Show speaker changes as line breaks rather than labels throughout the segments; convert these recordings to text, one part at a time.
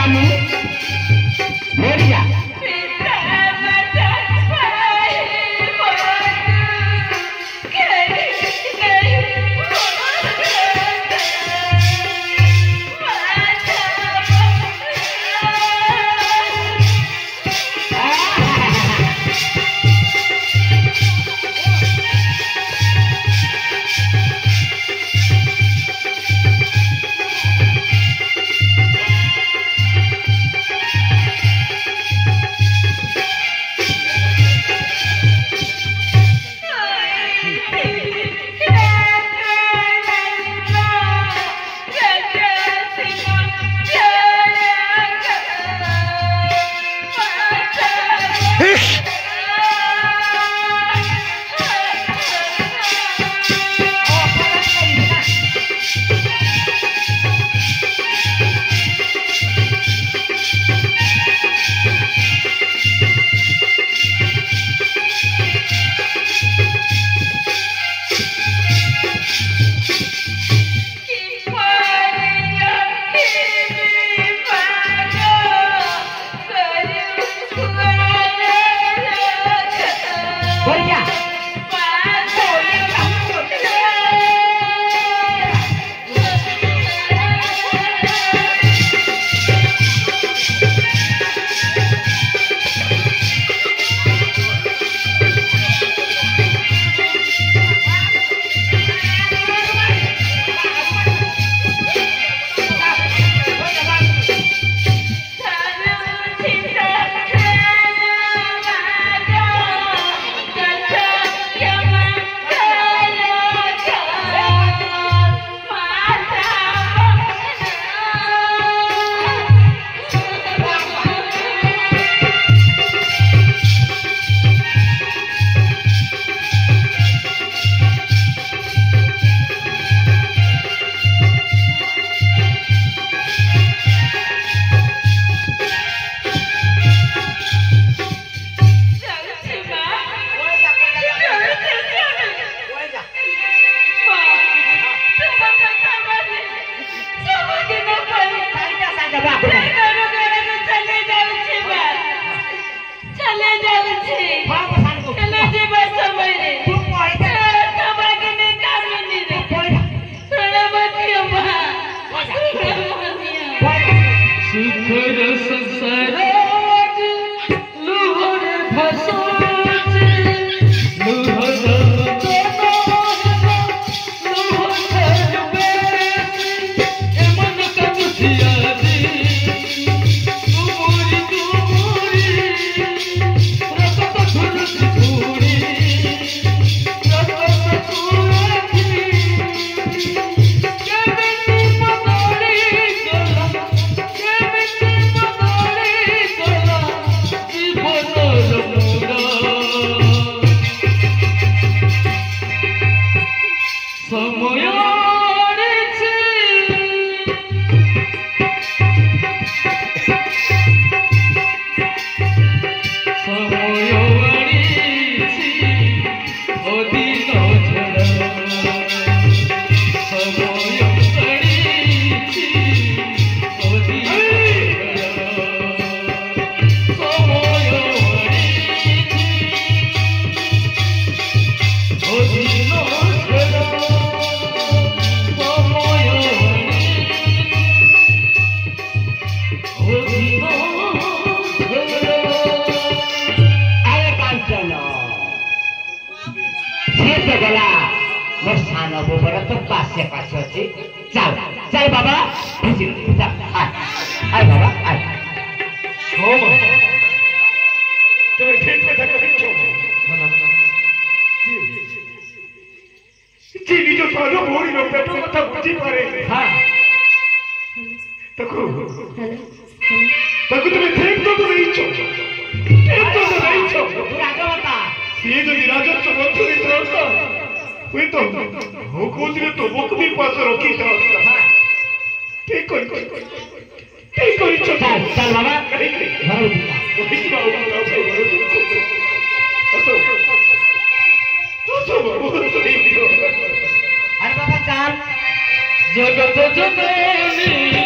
मामू मोरी जा
जगत जननी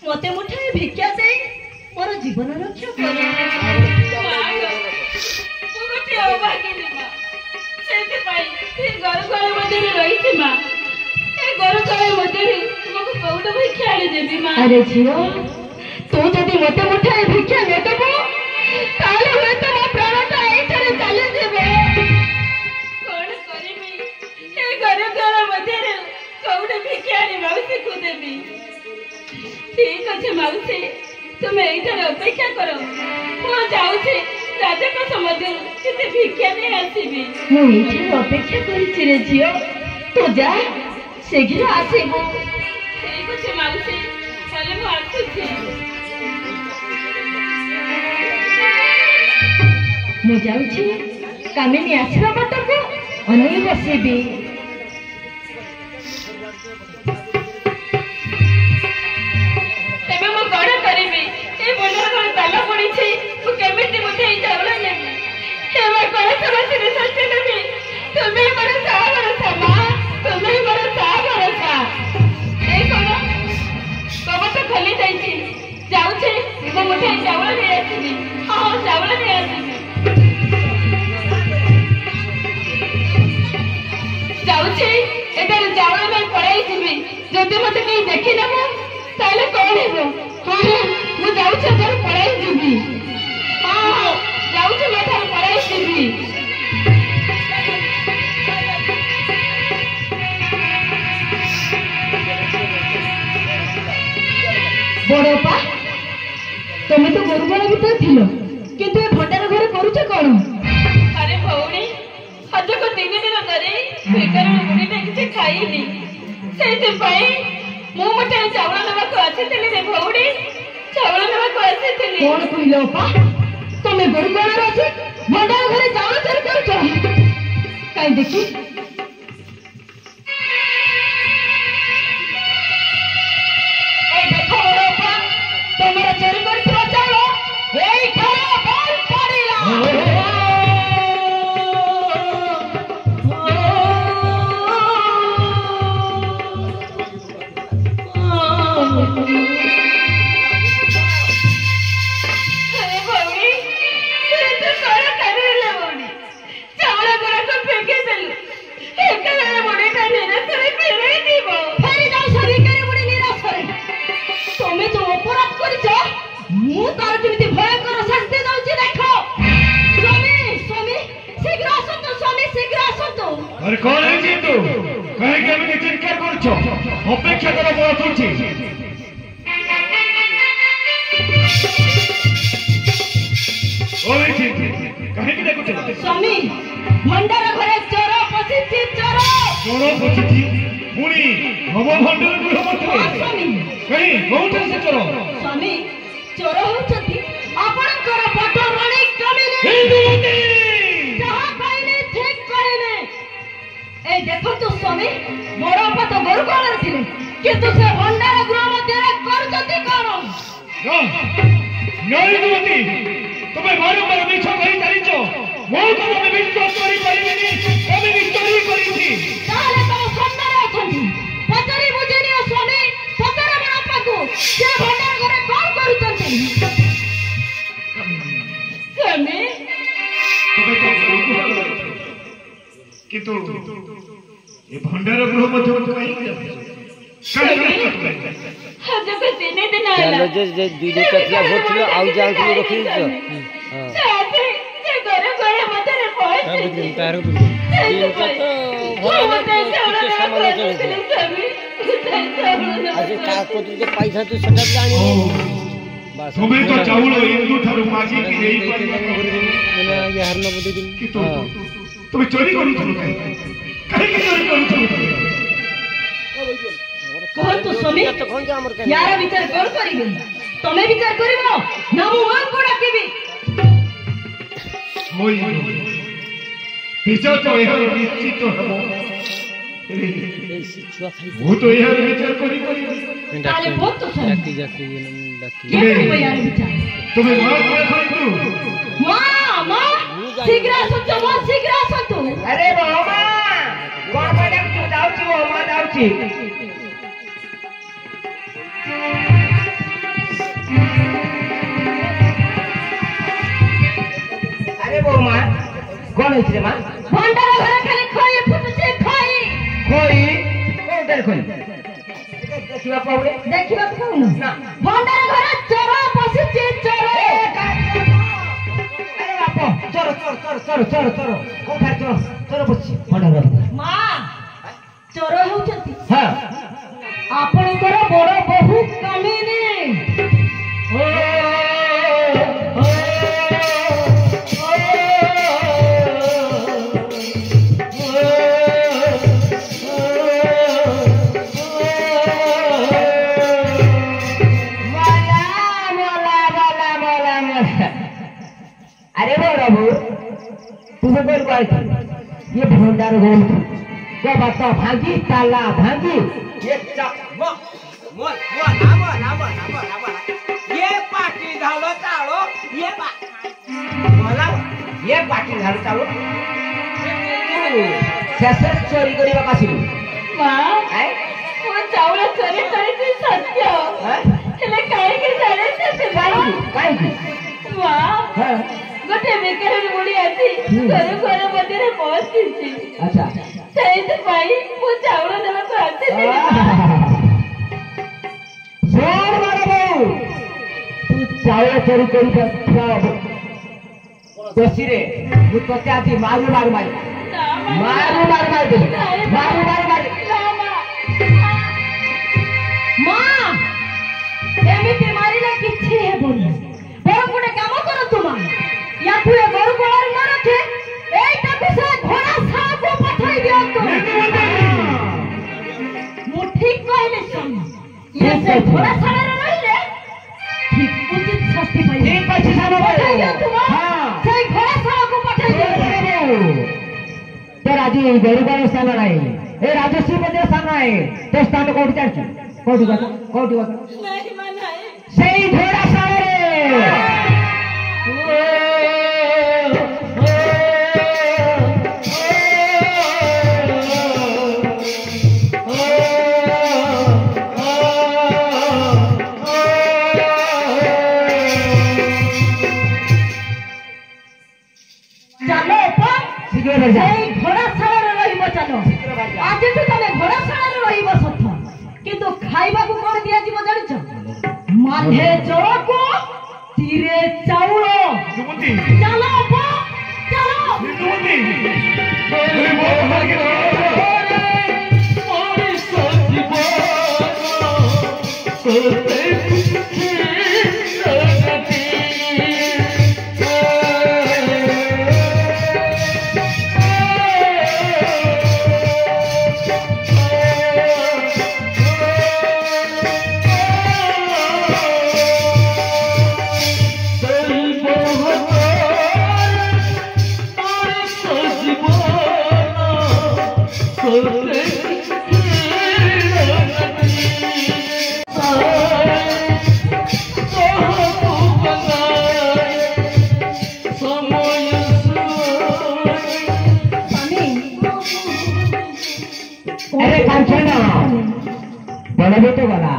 मते मुठाए भिक्षा दे मोर जीवन रक्षा कर अरे झील तू जदि मते मुठाए भिक्षा न देबो ताले हुए तो मो प्राणटा एठारे चले जेबे कोन करिबी ए घर घर मते कौडे भिक्षा आनी मौसी को देबी ठीक अच्छे मौसी तुम्हें इधर अपेक्षा करो मु जाउछे राजा का समझ किसी भिक्षा नहीं आसीबी मु इधर अपेक्षा करिछि रे झियो तो जा शीघ्र आसीबो ठीक अच्छे मौसी चले मु आछुछि मु जाउछि कामिनी आसीबा बाटको अनई बसेबी जदि मत कहीं देखी नब ताले कौन है हाँ मु जाउछ घर पढ़ाई जीवी हाँ जाउछ मैं घर पढ़ाई जीवी बड़पा तुम तो गोरुगण भीतर थिलो किंतु ए भंडार घर करूछ कौन अरे भौणी आज को 3 दिन धरी बेकार मुड़ी ने किछ खाइनी सेतिपाई मु मटे चावल नबा को आछितले रे भौडी चावल नबा को आछितले कोन कहिलो पा तमे गोरुगण रछि भंडार घरे चावल चोरी करछ काई देखि ए देखो पा तमरा चोरी करथवा चावल एई खरा बाल पड़िला
अरे कौन है जी तू कहे कि हमें चिंता करछो अपेक्षा करो पहुंची ओए जी कहे कि देखो
स्वामी भंडार घरे चोर पसिछि चोर
पसिछि पुणी हम भंडार गृह मत
स्वामी
कहीं कोठे से चोर
स्वामी चोर होछथि आपनकर पटो रानी कमिले
हिंदुमती
जहां पाइले ठीक कहले ए देखो तो स्वामी बड़ पत गोरु कोन थिले किंतु से भंडार गृह मध्य करजति कोन
नहीं हिंदुमती तुम्हें बारंबार मिछ कहि चालिछो मो को तुम्हें विश्वास करि परिबेनी तबे भी चोरी करी थी
ताले तो सुंदर अछंती पतरी बुझेनी स्वामी पतरा बड़ा पाकू से भंडार घरे कोन करूचंती स्वामी
तुम्हें तो किंतु ये भंडार गृह मध्य कहीं
हजो को 3 दिन आला
चलो जे दुई कथिया भोतलो आउ जाउ के रखि छ
साथे से घर घर मते रे पहुंच
हां बुझली तारो बुझली ये तो भले के सामान चले आज का को जे पैसा तो सटा जानी बस
तुम्हें तो चाउल इंदु थारु मागी की देई
मैंने ये हरन बुद्धि दिन
তুমি চোরি করুছ কাহিকি চোরি করুছ
कहतु स्वामी यार विचार कोण करिबे तमे विचार करिबो ना मु मान को डाकिबी
মই विचार तो यह निश्चित हबो वो तो यह विचार करी
ताले बहुत तो स्वामी
डाकी
के करिबो यार विचार
तुम्हें मां को खाइतु
मां शीघ्र आसतो मां शीघ्र आसतो
अरे बाबा कोण पडे तू जाऊची हो मां जाऊची अरे वो मां कोण आहे मां
भंडार घर खाली खोई फुटছে खोई
खोई कोणतर खोई देखिबा पाउरे
देखिबा पाउन
ना
भंडार घर चोर पसिছে चोर
अरे बापो चोर चोर चोर चोर चोर चोर कोठा चोर चोर बच्ची भंडार
मां चोर होउछंती
हां
आपणकर बड़ बहु कमिनी
ओ अरे वो बाबू तुझे बोल पाए ये भंडार गोल क्या बात भागी ताला भागी ये ये पाटी झालो चालो ये पाटी झालो चालो शेषर चोरी करी बाबा सिलू
मां वो चावल चोरी करी सत्य हेले काहे के जाने से
काय की
मां
हां
गोटे बेकर मुड़ी आसी घर घर मध्य रे पहुंची
अच्छा
ସେଇଥି ପାଇଁ ମୁଁ ଚାଉଳ ଦେବାକୁ ଆସିଥିଲି
जोर मारो तू चावल चोरी करी दोषी रे तू तोते आती मारू मारू मारू मारू मारू मारू मारू मारू मारू
मां एमिति मारिले किछि हेबोनी बड़ गोटे काम करो तुमा या तुए गरु कोलार न रखे एटा से घोड़ा साप पठाई दियो तो मु ठीक कहले सुन ये से घोड़ा सारे रहिले ठीक उचित शास्ति पाई
ठीक अछि सानो
पठाई दियो तुम
हां
से घोड़ा साप को पठाई दियो
तो राजी गरुड़ स्थान नाही ए राजश्री मंदिर स्थान नाही तो स्थान कोठी चालची कोठी बात
नहीं मनाए
सही घोड़ा सारे
चलो पर
शीघ्र बढ़ जा
এই ঘোড়াশালারে রহিব চলো আজ তো তুমি ঘোড়াশালারে রহিব সত্য কিন্তু খাইবাকু কোন দিয়া দিব জানিছ মাঝে জড়কু তীরে চাউল
जुमती
চলো পা চলো
जुमती তুমি বহুত ভাগি
अरे कांचना बड़ा बेटे वाला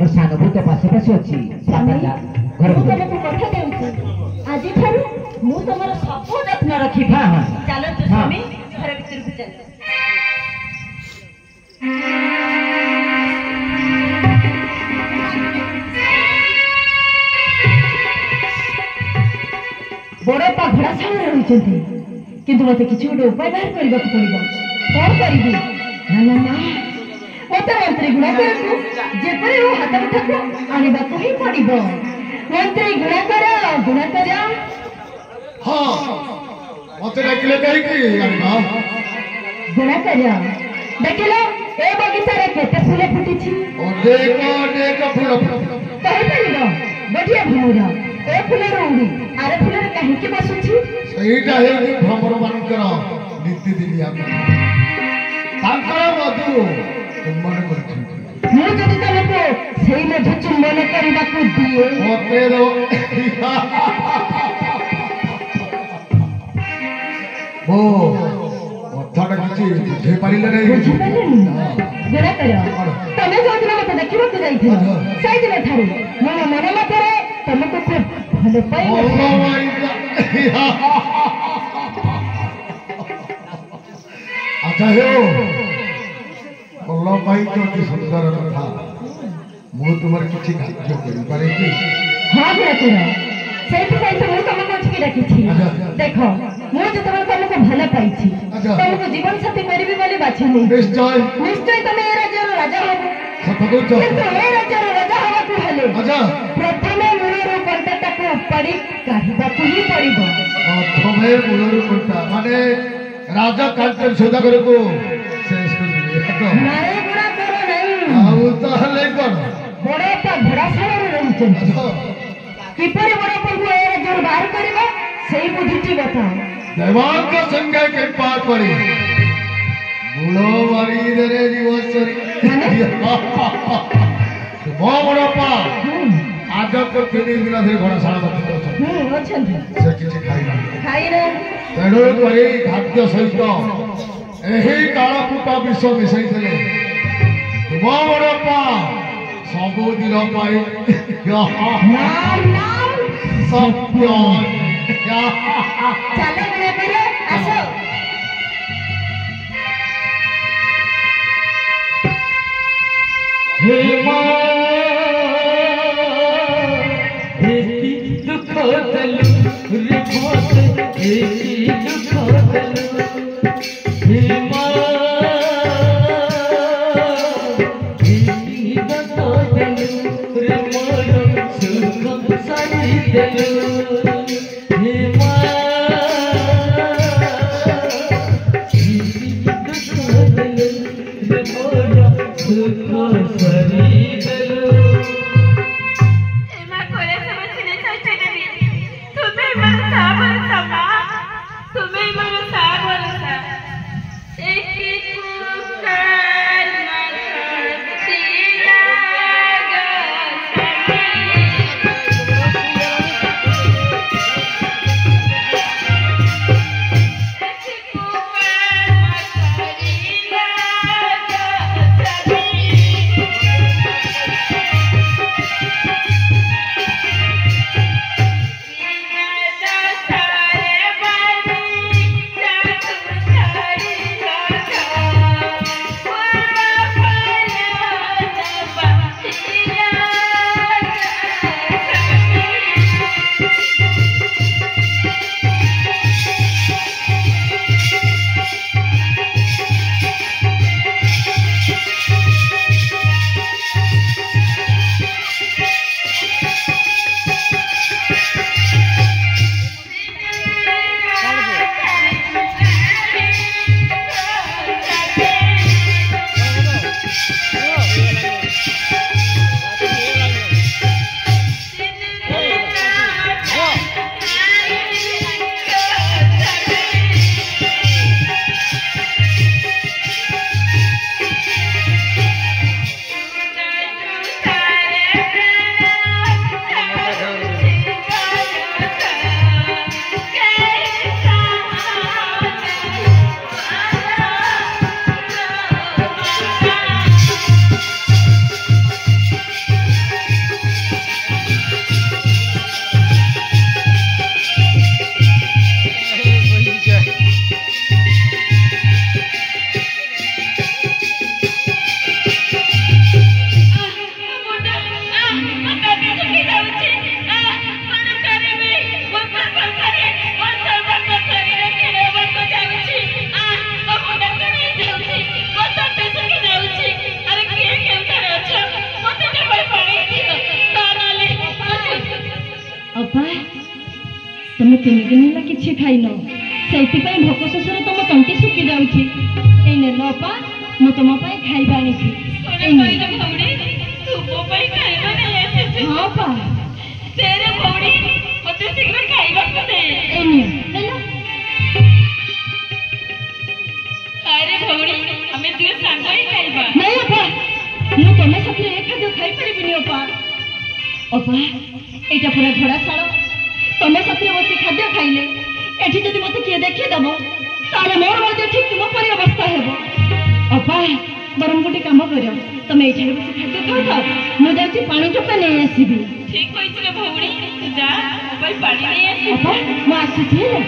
और सानो भूत पासे पासे अछि साता जा घर
ମୁଁ ତମକୁ କଥା ଦେଉଛି ଆଜି ଠାରୁ ମୁଁ ତମର ସବୁ ଯତ୍ନ ରଖିବି
हां हां
ଚାଲନ୍ତୁ
ହଁ।
ସ୍ୱାମୀ ଘର ଭିତରକୁ ଚାଲ ବଡ଼ ପାଘଡ଼ା ସାଙ୍ଗରେ ରହିଛନ୍ତି କିନ୍ତୁ ମୋତେ କିଛି ଗୋଟେ ଉପାୟ ବାହାର କରିବାକୁ ପଡ଼ିବ କ'ଣ କରିବି ନା ନା ନା ମୋତେ ମନ୍ତ୍ରୀ ଗୁଣାକରକୁ ଯେପରି ହଉ ହାତ ମୁଠାକୁ ଆଣିବାକୁ ହିଁ ପଡ଼ିବ ମନ୍ତ୍ରୀ ଗୁଣାକର
हाँ मत डाकिले कहीं
गुणा कर देखिल ए बगीचार केते फूल फुटी
अनेक फूल
कहीपर गोटे भ्रमर ए फूलर उड़ी आरे फूलर कहीं बसुची
सहीटा है भ्रमर मानकर नीति दिनिया मधु चुम्बन कर
मु जदि तुमको सेई मधु चुम्बन करबा को दिए
मते दो ओ कथाटा किछि बुझे पारिले नै
बुझी पारिले गुणा कर तमे जो दिन मते देखिबा को जाइथिल सेई दिन ठारू मन मन मते तुमको खूब भले पाई
अच्छा हो कल्ला पाई तो कि सुंदर कथा मु तुमर किछि कार्य करि पारे कि
हां गुणा कर सेई पाई तो मु तुमको अछि डाकी छी देखो मु जे तुमको भले पाई छी तुमको जीवन साथी करबी बोली बाछि नै निश्चय तुम ए राज्यर राजा हो
सत कहू
किंतु ए राज्यर राजा हवा को भले
अच्छा
प्रथमे मूलर कंटा को पड़ी काढिबा को ही पड़िबो
प्रथमे मूलर कंटा माने राजा कांचन सौदागर को शेष कर दिए तो
नारे गुणा करो नहीं
आउ ताले कोन
बड़े का भरासार रहछन किपरि बड़ प्रभु ए राज्यर बाहर करबा सेई बुद्धिटी बताओ
देवांग संगे के पार पड़ी बुलो मारी दरे जीवसरी मो बड़पा आज को 3 दिन धरि घोड़ा सारा बच्चा
अछन
से किछि खाई
ना
तेणु करी खाद्य सहित एही कालकूट विष मिशाई देले मो बड़पा सबुदिन पाई
नाम नाम
सत्य
चले गए करे आसो
हे मां एकी दुख दलु रे बहुत एकी दुख दलु हे मां एकी दुख दलु रे मोर सुख सारी दलु हे मां एकी दुख दलु रे मोर सुख सारी दलु
एमा कोले समझने चाहते नहीं तुम्हें मन साबर समा तुम्हें मन साबर सा एक कुकर मकर सीला
अब्बा तुम 3 दिन ହେଲା କିଛି ଖାଇନ ସେଇଥିପାଇଁ ଭୋକ ଶୋଷରେ ତମ ତଣ୍ଟି ଶୁଖି ଯାଉଛି। ଏଇ ନେଲ ଅପା, ମୁଁ ତମ ପାଇଁ ଖାଇବା ଆଣିଛି।
ଭଉଣୀ ତୁ ମୋ ପାଇଁ ଖାଇବା ନେଇ ଆସିଛୁ?
ହଁ ଅପା।
ତେରେ ଭଉଣୀ ମତେ ଶୀଘ୍ର ଖାଇବାକୁ ଦେ।
ଏଇ ନିଅ ନେଲ।
ଆରେ ଭଉଣୀ ଆମେ ଦୁଇ ସାଙ୍ଗ ହିଁ ଖାଇବା।
ନାଇଁ ଅପା, ମୁଁ ତମ ସାଥିରେ ଏ ଖାଦ୍ୟ ଖାଇପାରିବିନି ଅପା। ଅପା ଏଇଟା ପୁରା ଘୋଡ଼ାଶାଳ, ତମ ସାଥିରେ ବସି ଖାଦ୍ୟ ଖାଇଲେ ଏଠି ଯଦି ମତେ କିଏ ଦେଖିଦବ ତାହେଲେ ମୋର ମଧ୍ୟ ଠିକ ତୁମ ପରି ଅବସ୍ଥା ହେବ। ଅପା ବରଂ ଗୋଟେ କାମ କର, ତମେ ଏଇଠାରେ ବସି ଖାଦ୍ୟ ଖାଉଥାଅ, ମୁଁ ଯାଉଛି ପାଣି ଟୋପେ ନେଇ ଆସିବି।
ଠିକ କହିଥିଲେ ଭଉଣୀ, ତୁ ଯା ମୋ ପାଇଁ ପାଣି ନେଇ ଆସିବୁ।
ଅପା ମୁଁ ଆସୁଛି ହେଲା।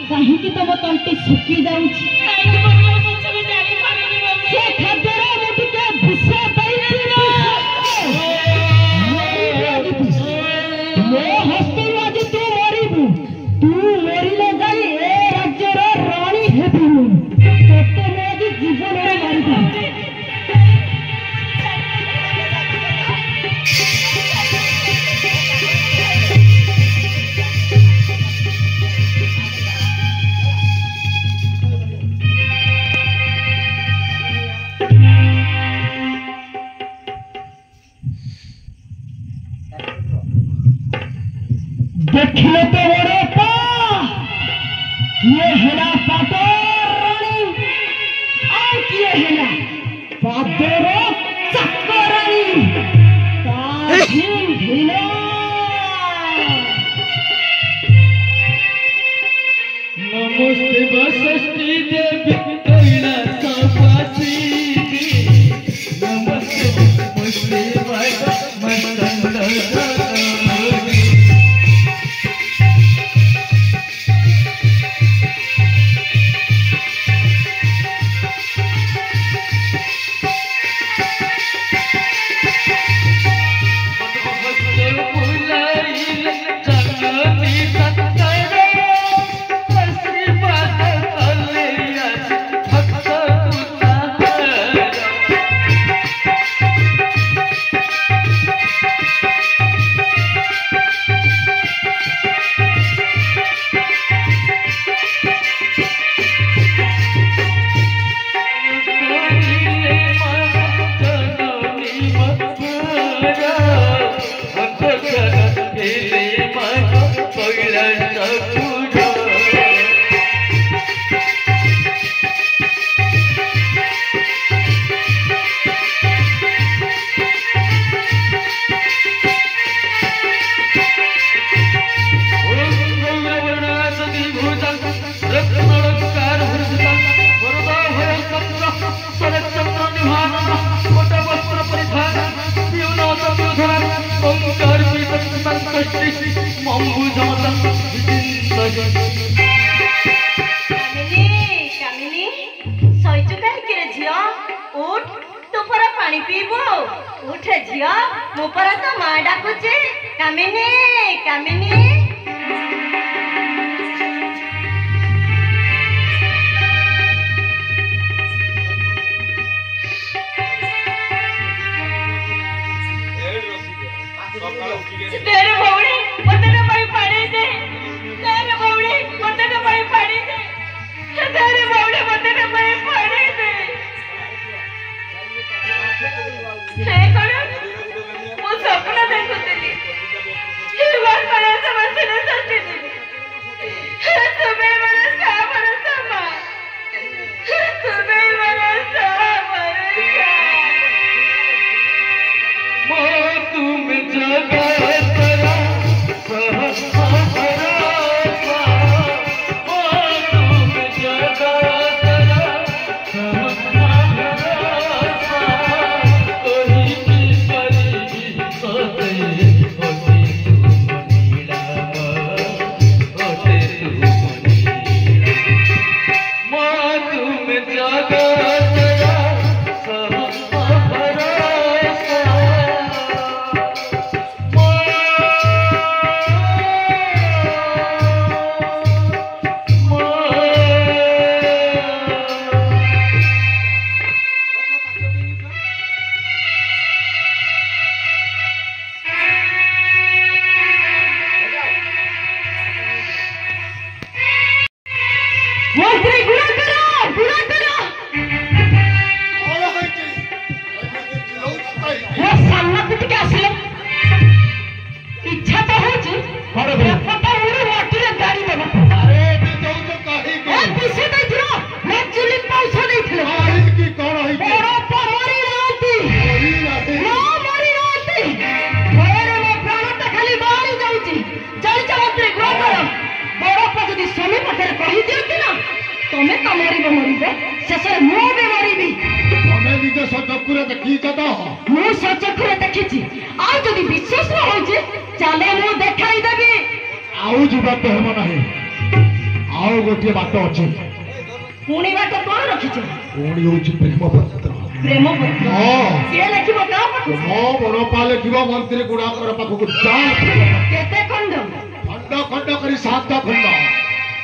କାହିଁକି ତମ ତଣ୍ଟି ଶୁଖି ଯାଉଛି? ସେ ଖାଦ୍ୟରେ ମୁଁ ଟିକେ ବିଷ ଦେଇଛି। ମୋ ହସ୍ତରୁ ଆଜି ତୁ ମରିବୁ। ତୁ ମରିଲେ ଯାଇ ଏ ରାଜ୍ୟର ରାଣୀ ହେବୁ। ତତେ ମୁଁ ଆଜି ଜୀବନରେ ମାରିବି। देखिए तो बड़े पा ये हेला पाटोरानी और ये हेला पाटोरो चक्करानी ताजिम भिना।
नमस्ते बसष्टी देवी कैला सपासी नमस्ते नमस्ते मस्तंड
पानी पीबू उठे झियो मो पर तो मां डाकुचे कामिनी कामिनी तेरे भौणी मते न भाई पानी दे तेरे भौणी मते न भाई पानी दे तेरे भौणी मते न भाई पानी दे हे कण मो सपना देखुतली बार पर समझ न सकती तुम्हें मेरा सामर समा तुम्हें मेरा सामर
तुम जगा तेरा सहसा भरोसा तुम जगा तेरा सहसा भरोसा ओही की करीबी होते होते नीला होते माँ तुम जगा तेरा सहसा भरोसा
मंत्री गुना करो वो सामना कुछ के आसिलो इच्छा तो होची
बड़े बड़े
पता उड़ी माटी रे गाड़ी देबो
अरे तू जाऊ तो काहे
ए पीछे दैथिलो मैं चुली पैसा दैथिलो
आई की कोन होई
बड़ो पमरी राती नो मरी राती घरे मो प्राण त खाली बाहरी जाउची चल मंत्री गुना करो बड़ो पर जदी समय पाखरे कहि दियती ना तमे त मरिबे शेषे मो बे मरिबी
तमे निज सचकुरे देखि जदा
मु सचकुरे देखिची आ जदी विश्वास न होइचे चले मु देखाई देबी
आउ जिबा तो हम नाही आउ गोटे बात अछि
पुणी बात कोन रखिछ
कोणी होछि प्रेम पत्र
हां के लेखिबो का
मो बड़ पाले जीव मंत्री गुडा कर पाखु जा
केते खंड
खंड करी 7 खंड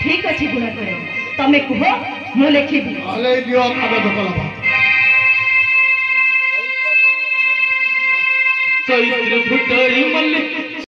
ठीक अछि गुणा करो तमे कुहो मु लेखिबी
अले दियो कागज कलम
चैत्र फुटाई मल्लिक